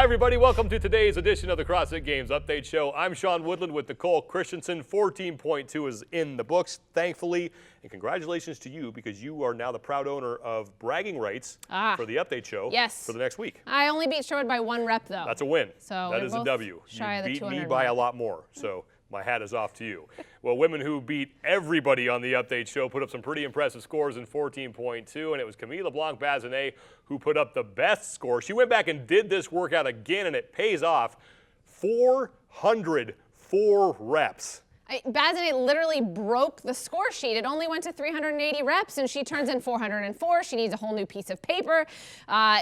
everybody. Welcome to today's edition of the CrossFit Games Update Show. I'm Sean Woodland with Nicole. Christensen. 14.2 is in the books, thankfully. And congratulations to you, because you are now the proud owner of bragging rights for the Update Show for the next week. I only beat Sherwood by 1 rep, though. That's a win. So that is a W. Shy you of the beat me by a lot more. So my hat is off to you. Well, women who beat everybody on the Update Show put up some pretty impressive scores in 14.2, and it was Camille LeBlanc-Bazinet who put up the best score. She went back and did this workout again, and it pays off. 404 reps. Bazinet literally broke the score sheet. It only went to 380 reps, and she turns in 404. She needs a whole new piece of paper.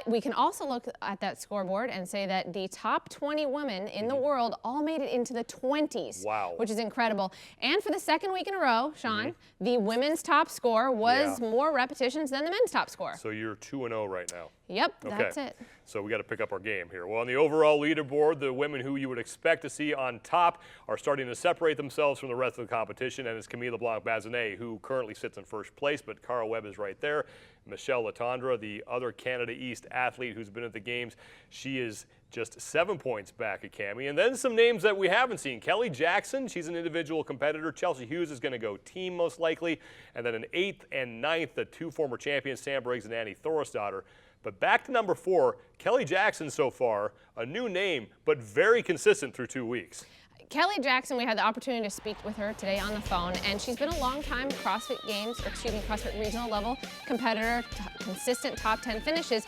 We can also look at that scoreboard and say that the top 20 women in the world all made it into the 20s, which is incredible. And for the second week in a row, Sean, the women's top score was more repetitions than the men's top score. So you're 2-0 right now. Yep, that's it. So we got to pick up our game here. Well, on the overall leaderboard, the women who you would expect to see on top are starting to separate themselves from the rest of the competition, and it's Camille LeBlanc-Bazinet, who currently sits in first place, but Cara Webb is right there. Michelle Letendre, the other Canada East athlete who's been at the games, she is just 7 points back at Cami. And then some names that we haven't seen. Kelly Jackson, she's an individual competitor. Chelsea Hughes is going to go team most likely. And then in 8th and 9th, the 2 former champions, Sam Briggs and Annie Thorisdottir. But back to number 4, Kelly Jackson so far, a new name, but very consistent through 2 weeks. Kelly Jackson, we had the opportunity to speak with her today on the phone, and she's been a long-time CrossFit Games, or excuse me, CrossFit regional level competitor, consistent top 10 finishes.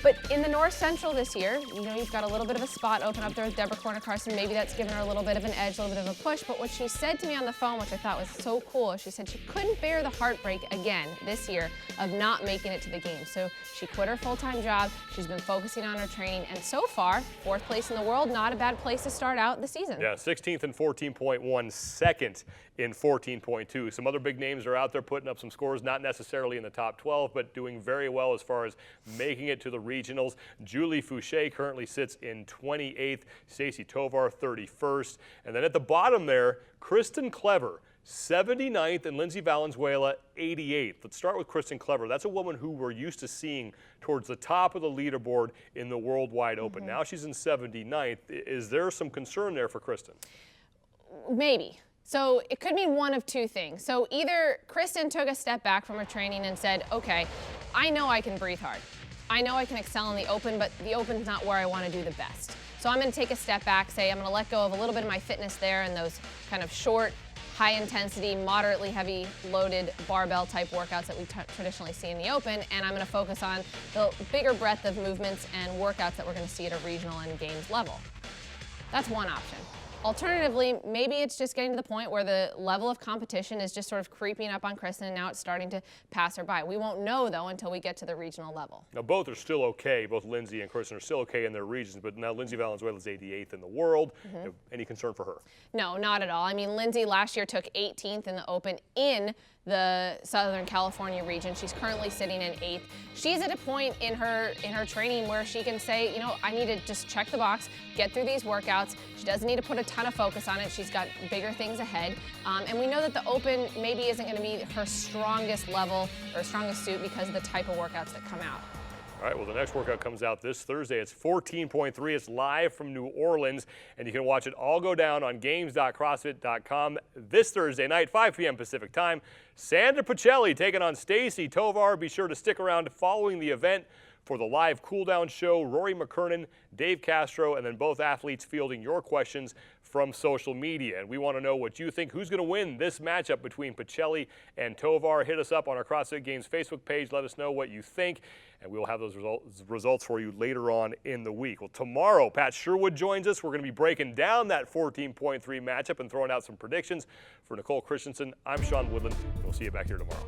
But in the North Central this year, you know, you've got a little bit of a spot open up there with Deborah Corner-Carson. Maybe that's given her a little bit of an edge, a little bit of a push. But what she said to me on the phone, which I thought was so cool, she said she couldn't bear the heartbreak again this year of not making it to the games. So she quit her full-time job. She's been focusing on her training. And so far, 4th place in the world, not a bad place to start out the season. Yeah, 16th in 14.1, 2nd in 14.2. Some other big names are out there putting up some scores, not necessarily in the top 12, but doing very well as far as making it to the regionals. Julie Fouché currently sits in 28th, Stacey Tovar 31st, and then at the bottom there, Kristin Clever, 79th, and Lindsey Valenzuela 88th. Let's start with Kristin Clever. That's a woman who we're used to seeing towards the top of the leaderboard in the World Wide Open. Now she's in 79th. Is there some concern there for Kristin? Maybe. So it could mean one of 2 things. So either Kristin took a step back from her training and said, okay, I know I can breathe hard. I know I can excel in the Open, but the Open's not where I want to do the best. So I'm going to take a step back, say I'm going to let go of a little bit of my fitness there and those kind of short, high intensity, moderately heavy loaded barbell type workouts that we traditionally see in the Open, and I'm going to focus on the bigger breadth of movements and workouts that we're going to see at a regional and games level. That's one option. Alternatively, maybe it's just getting to the point where the level of competition is just sort of creeping up on Kristin, and now it's starting to pass her by. We won't know, though, until we get to the regional level. Now, both are still okay. Both Lindsey and Kristin are still okay in their regions, but now Lindsey Valenzuela is 88th in the world. Any concern for her? No, not at all. I mean, Lindsey last year took 18th in the Open in the Southern California region. She's currently sitting in 8th. She's at a point in her training where she can say, you know, I need to just check the box, get through these workouts. She doesn't need to put a ton of focus on it. She's got bigger things ahead. And we know that the Open maybe isn't going to be her strongest level or strongest suit because of the type of workouts that come out. All right, well, the next workout comes out this Thursday. It's 14.3. It's live from New Orleans, and you can watch it all go down on games.crossfit.com this Thursday night, 5 p.m. Pacific time. Sandra Pacelli taking on Stacey Tovar. Be sure to stick around following the event for the live cool-down show. Rory McKernan, Dave Castro, and then both athletes fielding your questions from social media. And we want to know what you think. Who's going to win this matchup between Pacelli and Tovar? Hit us up on our CrossFit Games Facebook page. Let us know what you think, and we'll have those results for you later on in the week. Well, tomorrow, Pat Sherwood joins us. We're going to be breaking down that 14.3 matchup and throwing out some predictions. For Nicole Christensen, I'm Sean Woodland. We'll see you back here tomorrow.